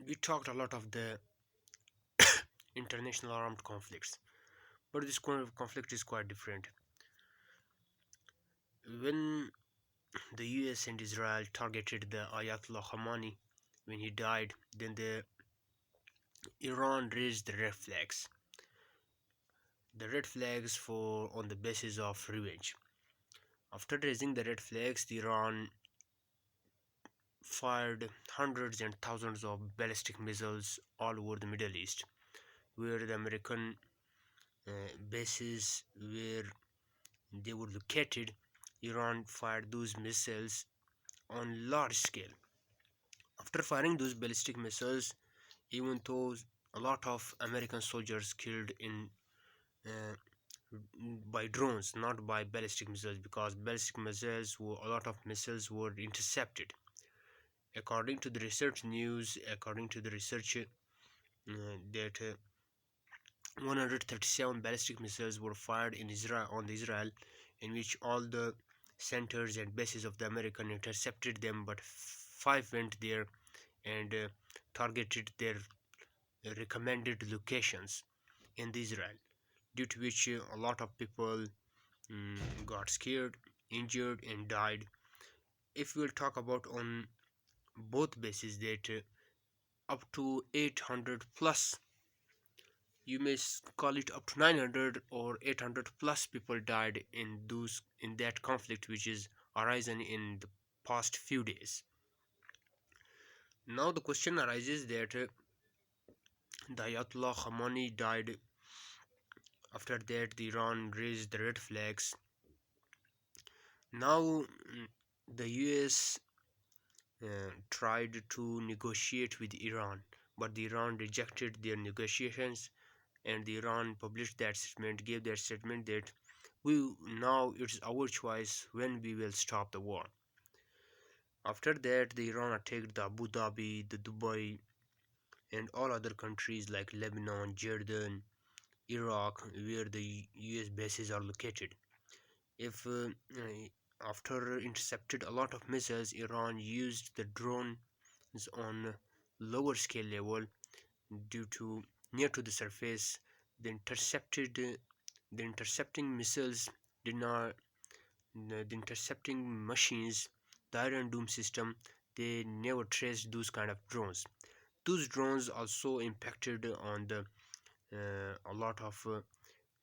We talked a lot of the international armed conflicts, but this kind of conflict is quite different. When the US and Israel targeted the Ayatollah Khamenei when he died, then the Iran raised the red flags for on the basis of revenge. After raising the red flags, the Iran fired hundreds and thousands of ballistic missiles all over the Middle East, where the American bases where they were located. Iran fired those missiles on large scale. After firing those ballistic missiles, even though a lot of American soldiers killed in uh, by drones, not by ballistic missiles, because ballistic missiles were a lot of missiles were intercepted. According to the research, that 137 ballistic missiles were fired in Israel on the Israel, in which all the centers and bases of the American intercepted them, but five went there and targeted their recommended locations in the Israel, due to which a lot of people got scared, injured, and died. If we'll talk about on both bases, that up to 800 plus, you may call it up to 900 or 800 plus people died in that conflict which is arisen in the past few days. Now the question arises that the Ayatollah Khamenei died. After that, the Iran raised the red flags. Now the US tried to negotiate with Iran, but the Iran rejected their negotiations, and the Iran published that statement, gave that statement that we now it's our choice when we will stop the war. After that, the Iran attacked the Abu Dhabi, the Dubai, and all other countries like Lebanon, Jordan, Iraq, where the US bases are located. If after intercepted a lot of missiles, Iran used the drones on lower scale level due to near to the surface. The intercepted the intercepting missiles did not the intercepting machines, the Iron Dome system, they never traced those kind of drones. Those drones also impacted on the a lot of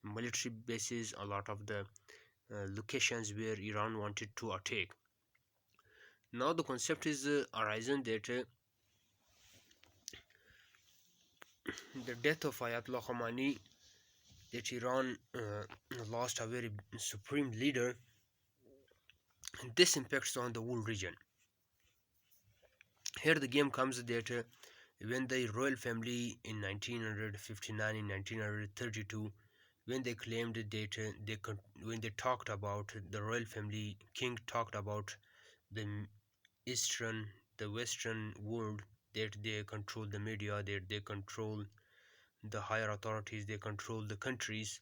military bases, a lot of the locations where Iran wanted to attack. Now the concept is arisen that the death of Ayatollah Khamenei, that Iran lost a very supreme leader. This impacts on the whole region. Here the game comes that when the royal family in 1959, in 1932, when they claimed that when they talked about the royal family, king talked about the eastern, the western world, that they control the media, that they control the higher authorities, they control the countries.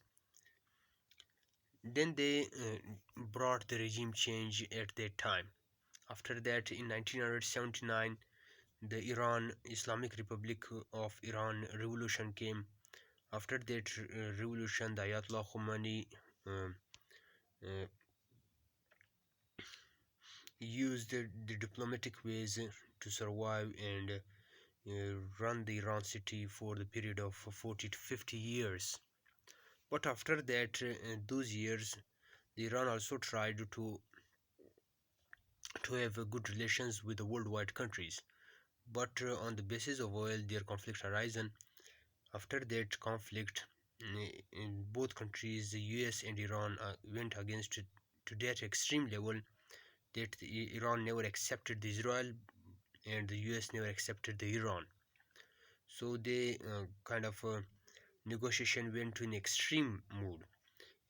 Then they brought the regime change at that time. After that, in 1979, the Iran Islamic Republic of Iran revolution came. After that revolution, the Ayatollah Khomeini uh, uh, used the diplomatic ways to survive and run the Iran city for the period of 40 to 50 years. But after that, those years, Iran also tried to have good relations with the worldwide countries. But on the basis of oil, their conflicts arisen. After that conflict, in both countries, the US and Iran went against it to that extreme level that Iran never accepted the Israel and the US never accepted the Iran. So they kind of negotiation went to an extreme mood.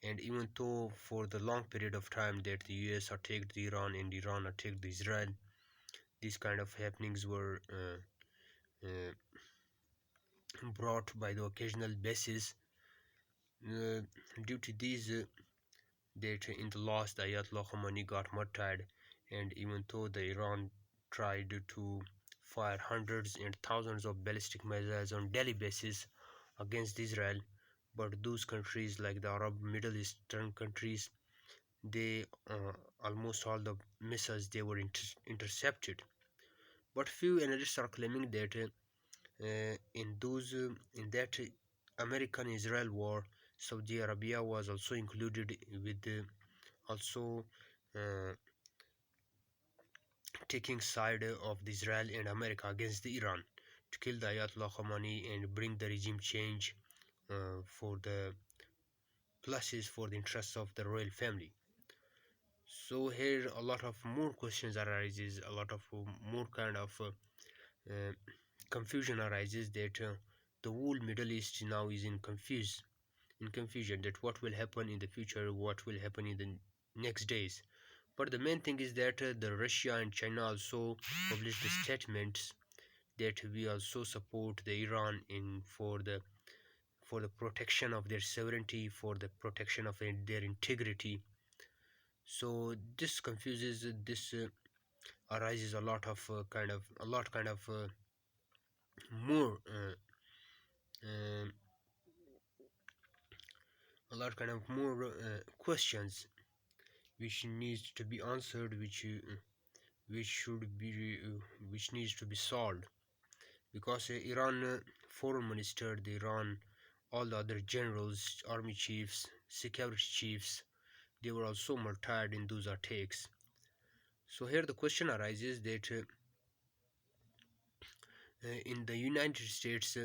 And even though for the long period of time that the US attacked the Iran and Iran attacked the Israel, these kind of happenings were brought by the occasional basis. Uh, Due to these, that in the last, Ayatollah Khomeini got murdered, and even though the Iran tried to fire hundreds and thousands of ballistic missiles on daily basis against Israel. But those countries like the Arab Middle Eastern countries, they almost all the missiles they were intercepted. But few analysts are claiming that in that American-Israel war, Saudi Arabia was also included with also uh, taking side of the Israel and America against the Iran to kill the Ayatollah Khomeini and bring the regime change for the pluses for the interests of the royal family. So here a lot of more questions arises, a lot of more kind of uh, confusion arises that the whole Middle East now is in confusion that what will happen in the future, what will happen in the next days. But the main thing is that the Russia and China also published the statements that we also support the Iran in for the protection of their sovereignty, for the protection of their integrity. So this confuses this arises a lot of kind of more um a lot kind of more questions which needs to be answered, which should be which needs to be solved, because Iran foreign minister, the Iran, all the other generals, army chiefs, security chiefs, they were also martyred in those attacks. So here the question arises that in the United States,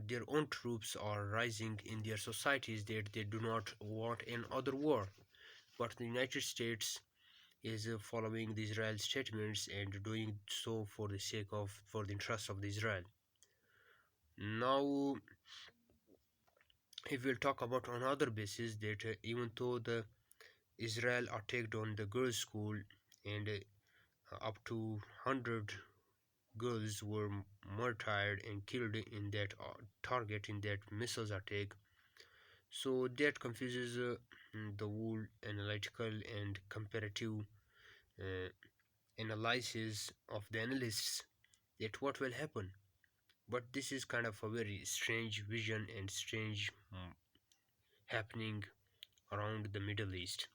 their own troops are rising in their societies that they do not want another war, but the United States is following the Israel statements and doing so for the sake of for the interests of the Israel. Now, if we'll talk about another basis that even though the Israel attacked on the girls' school and up to 100 girls were martyred and killed in that target in that missiles attack, so that confuses the whole analytical and comparative uh, analysis of the analysts that what will happen. But this is kind of a very strange vision and strange happening around the Middle East.